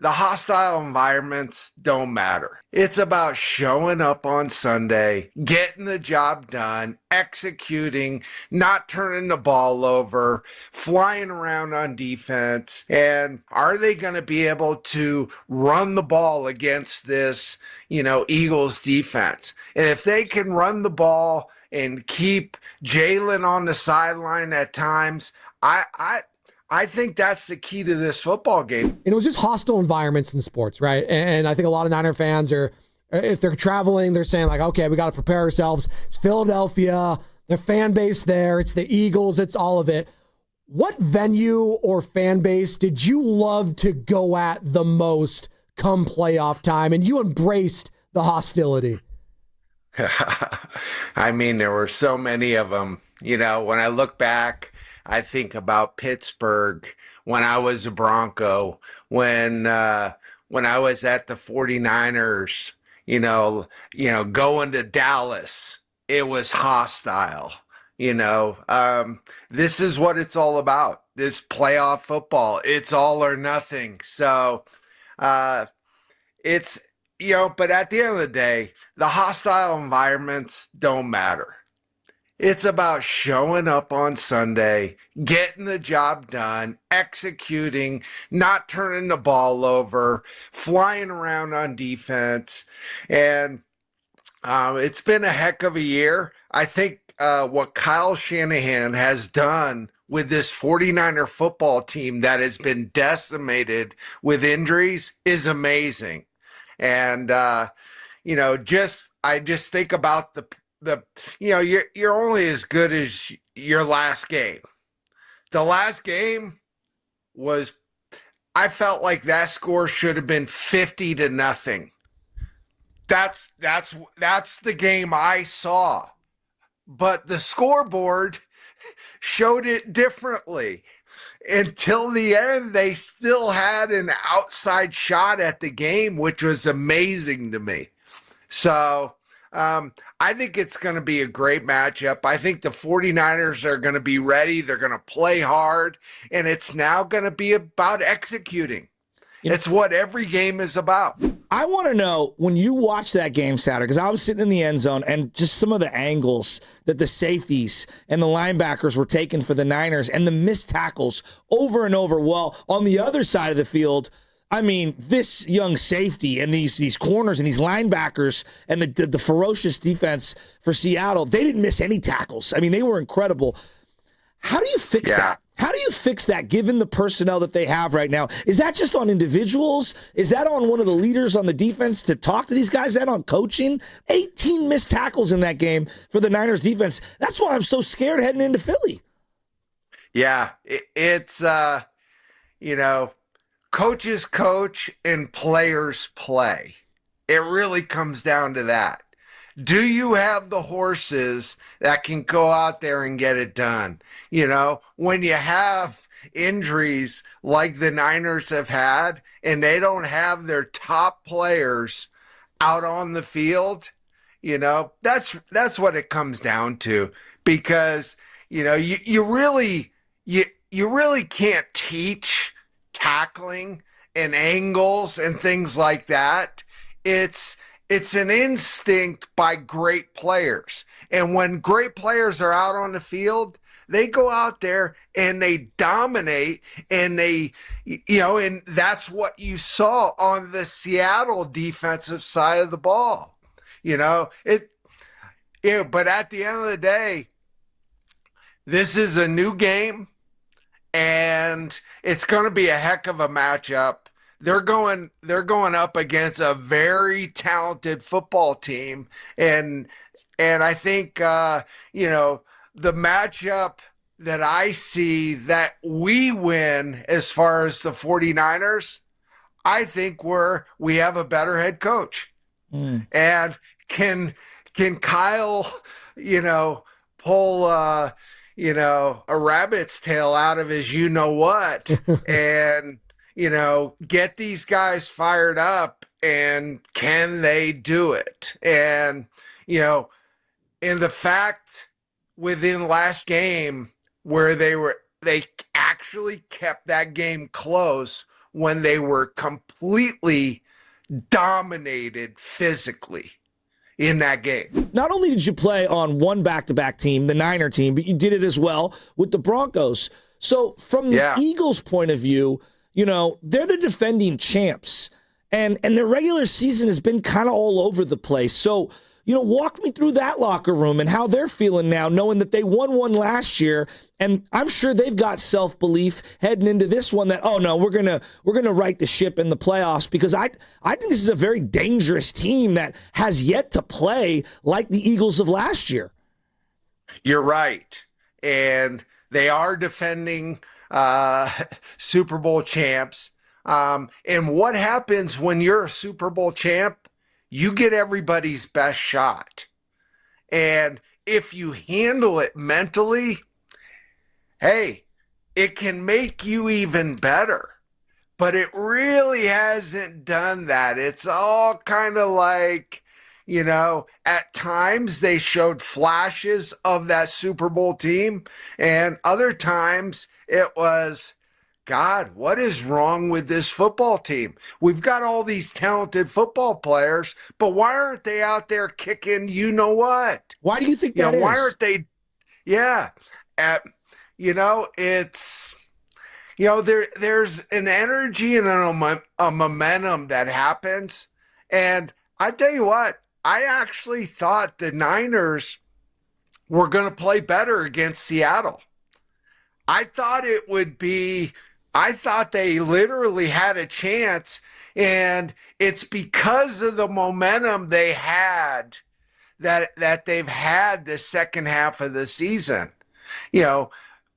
the hostile environments don't matter. It's about showing up on Sunday, getting the job done, executing, not turning the ball over, flying around on defense. And are they going to be able to run the ball against this, Eagles defense? And if they can run the ball and keep Jalen on the sideline at times, I think that's the key to this football game. And it was just hostile environments in sports, right? And I think a lot of Niner fans are, if they're traveling, they're saying like, okay, we got to prepare ourselves. It's Philadelphia, the fan base there, it's the Eagles, it's all of it. What venue or fan base did you love to go at the most come playoff time? And you embraced the hostility. I mean, there were so many of them. When I look back, I think about Pittsburgh when I was a Bronco, when I was at the 49ers, going to Dallas, it was hostile. This is what it's all about. This playoff football, it's all or nothing. So it's, but at the end of the day, the hostile environments don't matter. It's about showing up on Sunday, getting the job done, executing, not turning the ball over, flying around on defense. And it's been a heck of a year. I think what Kyle Shanahan has done with this 49er football team that has been decimated with injuries is amazing. And, I just think about you're only as good as your last game. The last game was, I felt like that score should have been 50-0. That's the game I saw. But the scoreboard showed it differently. Until the end, they still had an outside shot at the game, which was amazing to me. So, I think it's going to be a great matchup. I think the 49ers are going to be ready. They're going to play hard, and it's now going to be about executing. It's what every game is about. I want to know, when you watch that game Saturday, because I was sitting in the end zone, and just some of the angles that the safeties and the linebackers were taking for the Niners and the missed tackles over and over. Well, on the other side of the field, I mean, this young safety and these corners and these linebackers and the ferocious defense for Seattle, they didn't miss any tackles. I mean, they were incredible. How do you fix that? How do you fix that given the personnel that they have right now? Is that just on individuals? Is that on one of the leaders on the defense to talk to these guys? Is that on coaching? 18 missed tackles in that game for the Niners defense. That's why I'm so scared heading into Philly. Yeah, it's, coaches coach and players play. It really comes down to that. Do you have the horses that can go out there and get it done? When you have injuries like the Niners have had and they don't have their top players out on the field, that's what it comes down to. Because, you really can't teach tackling and angles and things like that. It's an instinct by great players. And when great players are out on the field, they go out there and they dominate, and and that's what you saw on the Seattle defensive side of the ball. But at the end of the day, this is a new game, and it's going to be a heck of a matchup. They're going up against a very talented football team, and I think the matchup that I see that we win as far as the 49ers, I think we have a better head coach. And can Kyle, pull a rabbit's tail out of his what and get these guys fired up, and can they do it? And in the fact within last game where they actually kept that game close when they were completely dominated physically in that game. Not only did you play on one back-to-back team, the Niner team, but you did it as well with the Broncos. So from the Eagles' point of view, they're the defending champs, and their regular season has been kind of all over the place. So, walk me through that locker room and how they're feeling now, knowing that they won one last year, and I'm sure they've got self-belief heading into this one that, oh no, we're gonna right the ship in the playoffs, because I think this is a very dangerous team that has yet to play like the Eagles of last year. You're right, and they are defending Super Bowl champs. And what happens when you're a Super Bowl champ? You get everybody's best shot. And if you handle it mentally, hey, it can make you even better. But it really hasn't done that. It's all kind of like, at times they showed flashes of that Super Bowl team, and other times it was, God, what is wrong with this football team? We've got all these talented football players, but why aren't they out there kicking what? Why do you think that is? Why aren't they? Yeah. It's, there's an energy and a momentum that happens. And I tell you what, I actually thought the Niners were going to play better against Seattle. I thought they literally had a chance, and it's because of the momentum they had that they've had the second half of the season.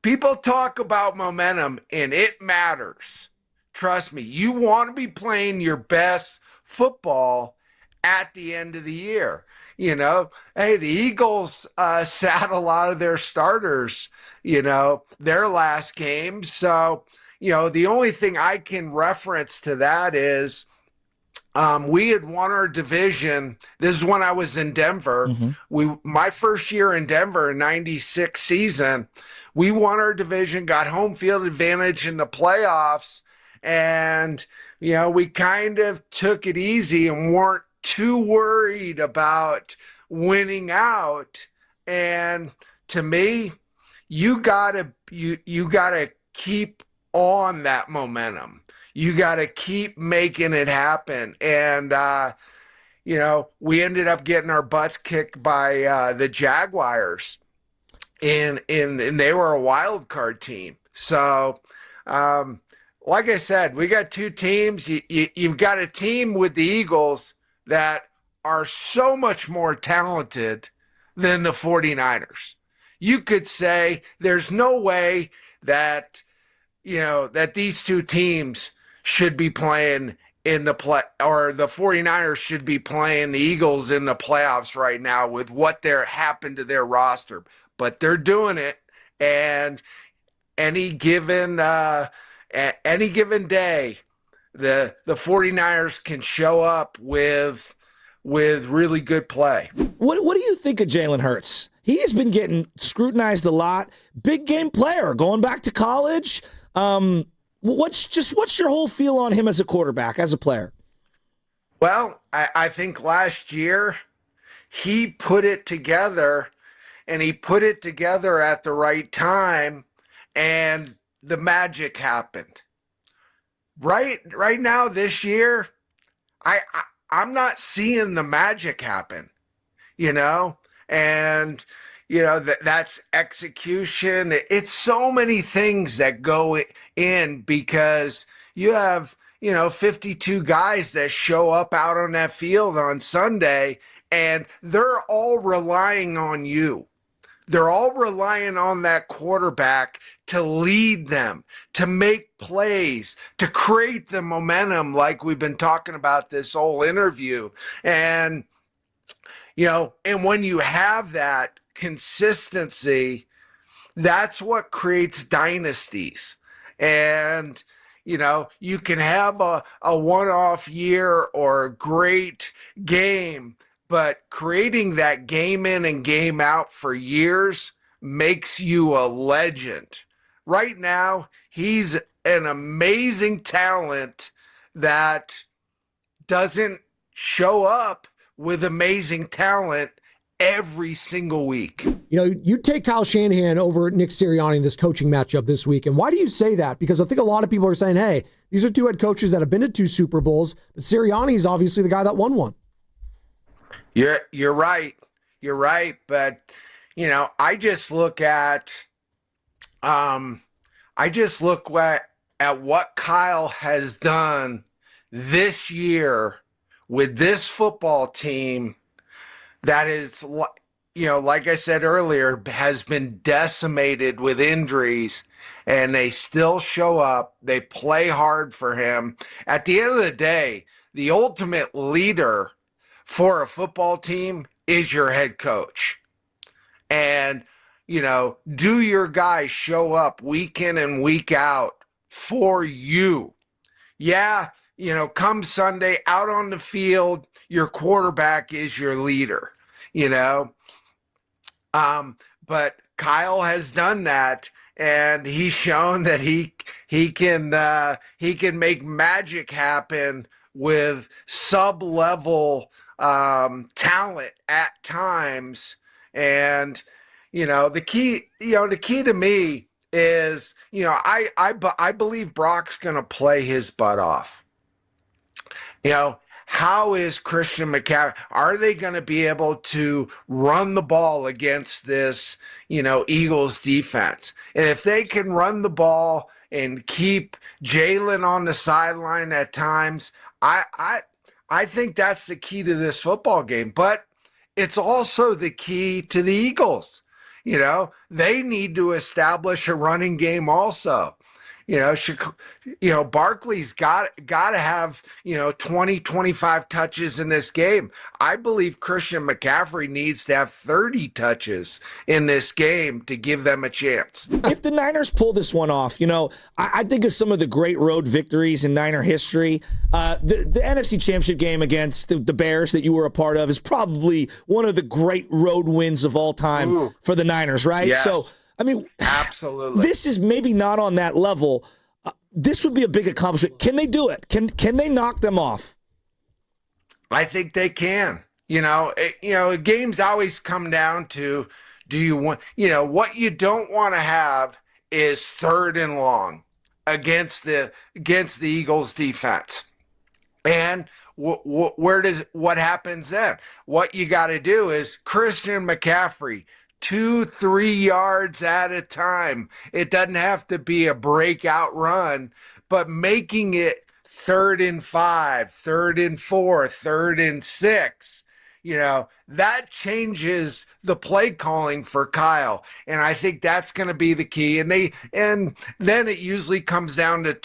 People talk about momentum, and it matters. Trust me, you want to be playing your best football at the end of the year. Hey, the Eagles sat a lot of their starters, their last game. So, the only thing I can reference to that is we had won our division. This is when I was in Denver. My first year in Denver in '96 season, we won our division, got home field advantage in the playoffs, and we kind of took it easy and weren't too worried about winning out. And to me, you gotta keep on that momentum. You got to keep making it happen. And, we ended up getting our butts kicked by the Jaguars, and they were a wild card team. So, like I said, we got two teams. You've got a team with the Eagles that are so much more talented than the 49ers. You could say there's no way that, that these two teams should be playing in the play, or the 49ers should be playing the Eagles in the playoffs right now with what happened to their roster. But they're doing it, and any given day, the 49ers can show up with really good play. What do you think of Jalen Hurts? He has been getting scrutinized a lot. Big game player, going back to college. What's your whole feel on him as a quarterback, as a player? Well, I think last year he put it together, and he put it together at the right time, and the magic happened. Right now this year, I'm not seeing the magic happen, and that's execution. It's so many things that go in, because you have 52 guys that show up out on that field on Sunday, and they're all relying on you. They're all relying on that quarterback to lead them, to make plays, to create the momentum like we've been talking about this whole interview. And and when you have that consistency, that's what creates dynasties. And you can have a one-off year or a great game, but creating that game in and game out for years makes you a legend. Right now, he's an amazing talent that doesn't show up with amazing talent every single week. You know, you take Kyle Shanahan over Nick Sirianni in this coaching matchup this week. And why do you say that? Because I think a lot of people are saying, hey, these are two head coaches that have been to 2 Super Bowls, but Sirianni is obviously the guy that won one. You're right. You're right. But, you know, I just look at what Kyle has done this year with this football team that is, you know, like I said earlier, has been decimated with injuries, and they still show up. They play hard for him. At the end of the day, the ultimate leader for a football team is your head coach. And, you know, do your guys show up week in and week out for you? Yeah, you know, come Sunday out on the field, your quarterback is your leader, you know. But Kyle has done that, and he's shown that he can make magic happen with sub-level talent at times. And the key to me is, I believe Brock's going to play his butt off. How is Christian McCaffrey? Are they going to be able to run the ball against this, Eagles defense? And if they can run the ball and keep Jalen on the sideline at times, I think that's the key to this football game. But it's also the key to the Eagles. They need to establish a running game also. Barkley's got to have, 20, 25 touches in this game. I believe Christian McCaffrey needs to have 30 touches in this game to give them a chance. If the Niners pull this one off, I think of some of the great road victories in Niner history. The NFC Championship game against the Bears that you were a part of is probably one of the great road wins of all time for the Niners, right? Yes. So, absolutely. This is maybe not on that level. This would be a big accomplishment. Can they do it? Can they knock them off? I think they can. Games always come down to, do you want, what you don't want to have is 3rd and long against the Eagles defense. And what happens then? What you got to do is Christian McCaffrey, 2-3 yards at a time. It doesn't have to be a breakout run, but making it 3rd and 5, 3rd and 4, 3rd and 6, that changes the play calling for Kyle. And I think that's going to be the key. And then it usually comes down to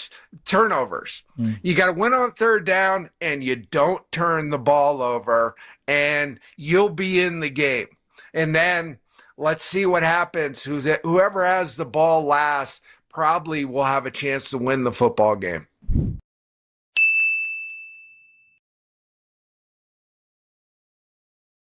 turnovers. You got to win on 3rd down, and you don't turn the ball over, and you'll be in the game. And then let's see what happens. Whoever has the ball last probably will have a chance to win the football game.